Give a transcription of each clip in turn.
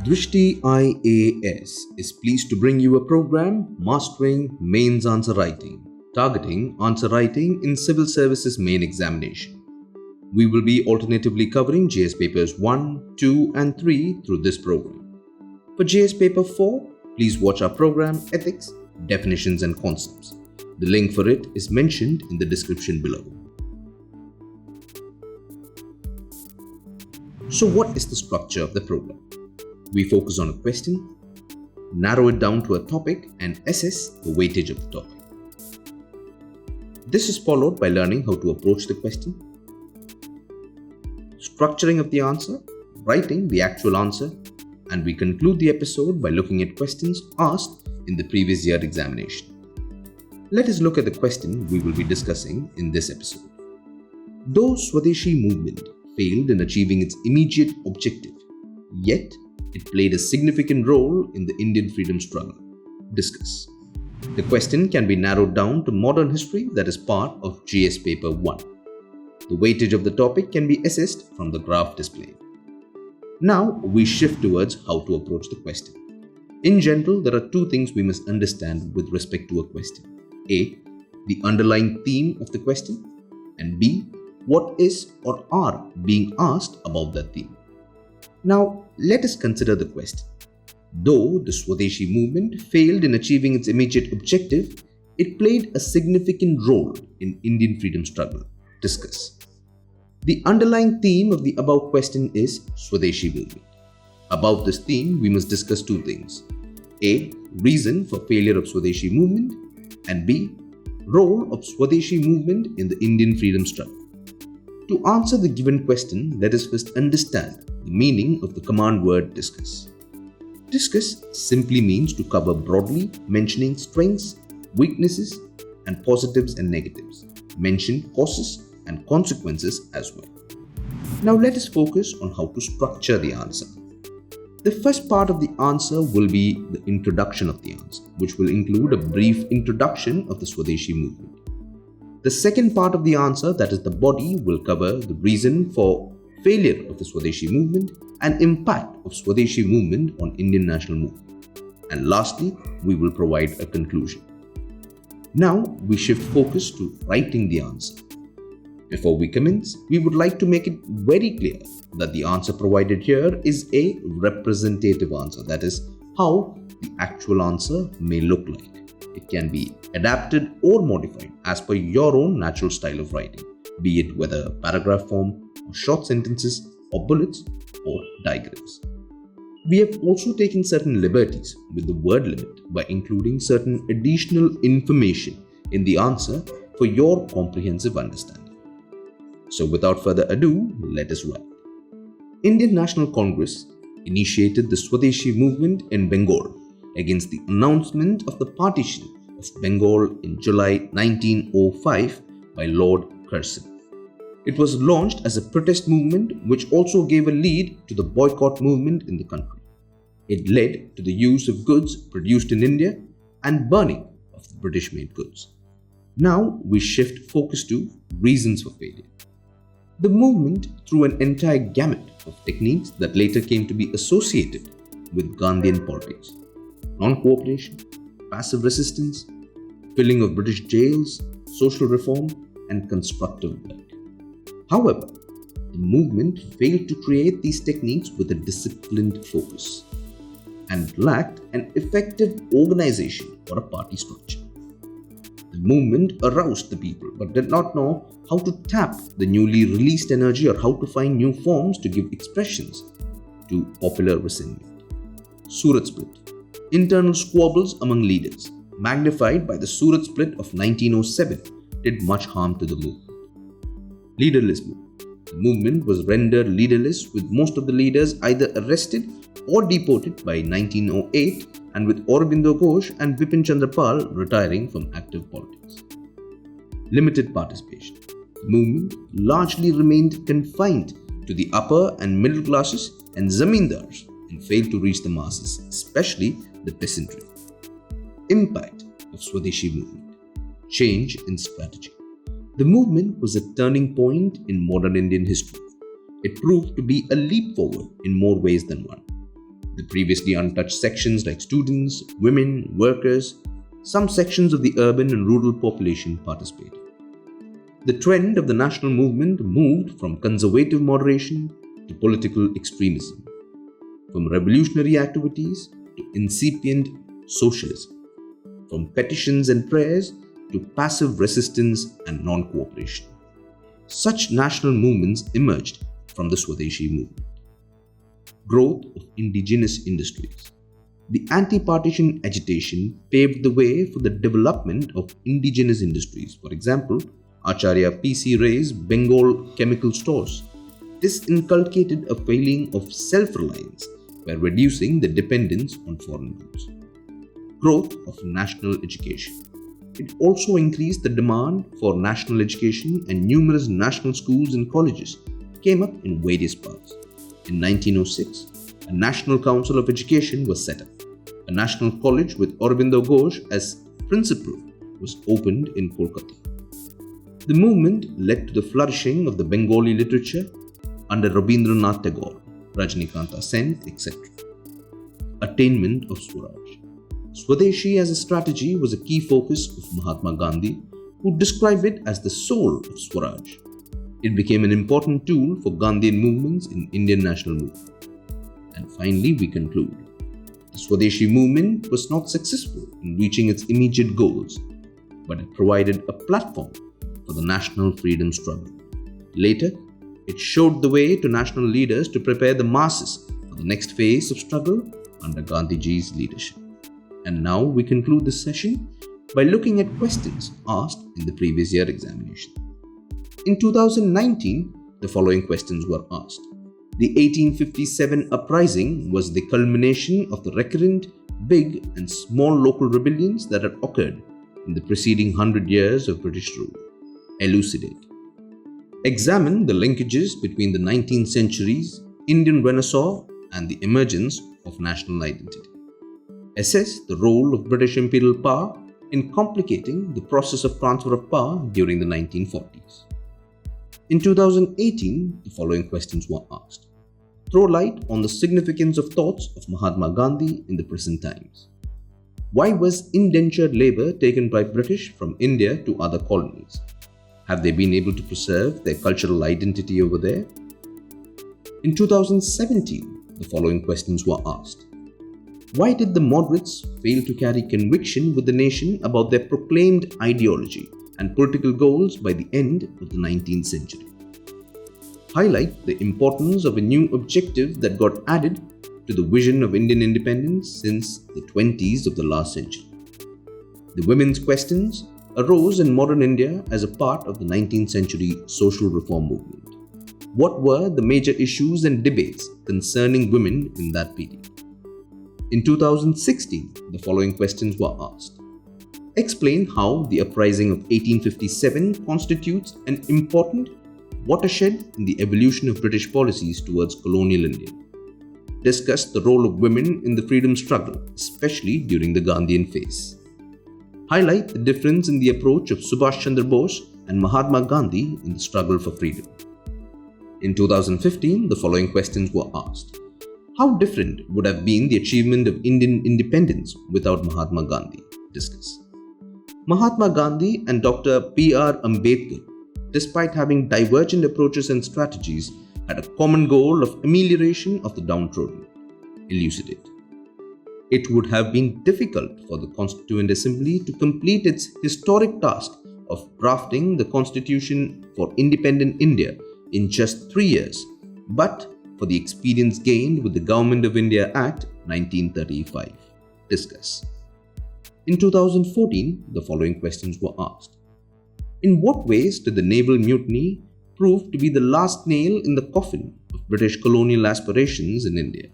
Drishti IAS is pleased to bring you a program mastering mains answer writing, targeting answer writing in Civil Services main examination. We will be alternatively covering JS papers 1, 2 and 3 through this program. For JS paper 4, please watch our program Ethics, Definitions and Concepts. The link for it is mentioned in the description below. So what is the structure of the program? We focus on a question, narrow it down to a topic and assess the weightage of the topic. This is followed by learning how to approach the question, structuring of the answer, writing the actual answer, and we conclude the episode by looking at questions asked in the previous year examination. Let us look at the question we will be discussing in this episode. Though Swadeshi Movement failed in achieving its immediate objective, yet it played a significant role in the Indian freedom struggle. Discuss. The question can be narrowed down to modern history that is part of JS paper 1. The weightage of the topic can be assessed from the graph displayed. Now we shift towards how to approach the question. In general, there are two things we must understand with respect to a question. A. The underlying theme of the question, and B. What is or are being asked about that theme. Now, let us consider the question. Though the Swadeshi movement failed in achieving its immediate objective, it played a significant role in Indian freedom struggle. Discuss. The underlying theme of the above question is Swadeshi movement. About this theme, we must discuss two things. A. Reason for failure of Swadeshi movement, and B. Role of Swadeshi movement in the Indian freedom struggle. To answer the given question, let us first understand the meaning of the command word discuss. Discuss simply means to cover broadly, mentioning strengths, weaknesses, and positives and negatives. Mention causes and consequences as well. Now let us focus on how to structure the answer. The first part of the answer will be the introduction of the answer, which will include a brief introduction of the Swadeshi movement. The second part of the answer, that is the body, will cover the reason for failure of the Swadeshi movement and impact of Swadeshi movement on Indian national movement. And lastly, we will provide a conclusion. Now we shift focus to writing the answer. Before we commence, we would like to make it very clear that the answer provided here is a representative answer, that is how the actual answer may look like. It can be adapted or modified as per your own natural style of writing, be it whether paragraph form or short sentences or bullets or diagrams. We have also taken certain liberties with the word limit by including certain additional information in the answer for your comprehensive understanding. So without further ado, let us write. Indian National Congress initiated the Swadeshi movement in Bengal against the announcement of the partition of Bengal in July 1905 by Lord Curzon. It was launched as a protest movement which also gave a lead to the boycott movement in the country. It led to the use of goods produced in India and burning of the British-made goods. Now we shift focus to reasons for failure. The movement threw an entire gamut of techniques that later came to be associated with Gandhian politics. Non-cooperation, passive resistance, filling of British jails, social reform, and constructive work. However, the movement failed to create these techniques with a disciplined focus and lacked an effective organization or a party structure. The movement aroused the people but did not know how to tap the newly released energy or how to find new forms to give expressions to popular resentment. Surat split. Internal squabbles among leaders, magnified by the Surat split of 1907, did much harm to the movement. Leaderless movement. The movement was rendered leaderless with most of the leaders either arrested or deported by 1908 and with Aurobindo Ghosh and Bipin Chandra Pal retiring from active politics. Limited participation. The movement largely remained confined to the upper and middle classes and zamindars and failed to reach the masses, especially the peasantry. Impact of Swadeshi movement. Change in strategy. The movement was a turning point in modern Indian history. It proved to be a leap forward in more ways than one. The previously untouched sections like students, women, workers, some sections of the urban and rural population participated. The trend of the national movement moved from conservative moderation to political extremism, from revolutionary activities to incipient socialism, from petitions and prayers to passive resistance and non-cooperation. Such national movements emerged from the Swadeshi Movement. Growth of indigenous industries. The anti-partition agitation paved the way for the development of indigenous industries. For example, Acharya P.C. Ray's Bengal chemical stores. This inculcated a feeling of self-reliance by reducing the dependence on foreign goods. Growth of national education. It also increased the demand for national education, and numerous national schools and colleges came up in various parts. In 1906, a National Council of Education was set up. A national college with Aurobindo Ghosh as principal was opened in Kolkata. The movement led to the flourishing of the Bengali literature under Rabindranath Tagore, Rajnikanta Sen, etc. Attainment of Swaraj. Swadeshi as a strategy was a key focus of Mahatma Gandhi, who described it as the soul of Swaraj. It became an important tool for Gandhian movements in Indian national movement. And finally, we conclude. The Swadeshi movement was not successful in reaching its immediate goals, but it provided a platform for the national freedom struggle. Later, it showed the way to national leaders to prepare the masses for the next phase of struggle under Gandhiji's leadership. And now we conclude this session by looking at questions asked in the previous year examination. In 2019, the following questions were asked. The 1857 uprising was the culmination of the recurrent, big and small local rebellions that had occurred in the preceding 100 years of British rule. Elucidate. Examine the linkages between the 19th century's Indian Renaissance and the emergence of national identity. Assess the role of British imperial power in complicating the process of transfer of power during the 1940s. In 2018, the following questions were asked. Throw light on the significance of thoughts of Mahatma Gandhi in the present times. Why was indentured labour taken by British from India to other colonies? Have they been able to preserve their cultural identity over there? In 2017, the following questions were asked. Why did the moderates fail to carry conviction with the nation about their proclaimed ideology and political goals by the end of the 19th century? Highlight the importance of a new objective that got added to the vision of Indian independence since the 20s of the last century. The women's questions arose in modern India as a part of the 19th century social reform movement. What were the major issues and debates concerning women in that period? In 2016, the following questions were asked. Explain how the uprising of 1857 constitutes an important watershed in the evolution of British policies towards colonial India. Discuss the role of women in the freedom struggle, especially during the Gandhian phase. Highlight the difference in the approach of Subhash Chandra Bose and Mahatma Gandhi in the struggle for freedom. In 2015, the following questions were asked. How different would have been the achievement of Indian independence without Mahatma Gandhi? Discuss. Mahatma Gandhi and Dr. P.R. Ambedkar, despite having divergent approaches and strategies, had a common goal of amelioration of the downtrodden. Elucidate. It would have been difficult for the Constituent Assembly to complete its historic task of drafting the Constitution for independent India in just 3 years, but for the experience gained with the Government of India Act 1935. Discuss. In 2014, the following questions were asked. In what ways did the naval mutiny prove to be the last nail in the coffin of British colonial aspirations in India?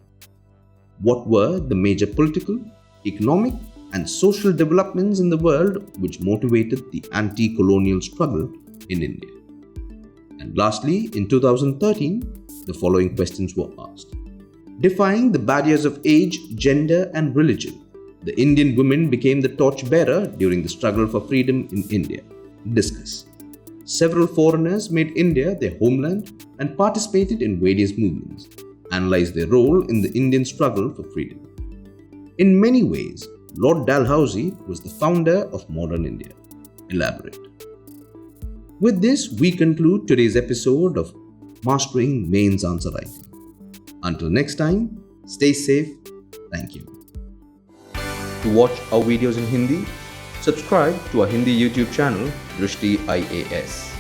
What were the major political, economic, and social developments in the world which motivated the anti-colonial struggle in India? And lastly, in 2013, the following questions were asked. Defying the barriers of age, gender, and religion, the Indian women became the torchbearer during the struggle for freedom in India. Discuss. Several foreigners made India their homeland and participated in various movements. analyze their role in the Indian struggle for freedom. In many ways, Lord Dalhousie was the founder of modern India. Elaborate. With this, we conclude today's episode of Mastering Mains Answer Writing. Until next time, stay safe. Thank you. To watch our videos in Hindi, subscribe to our Hindi YouTube channel, Drishti IAS.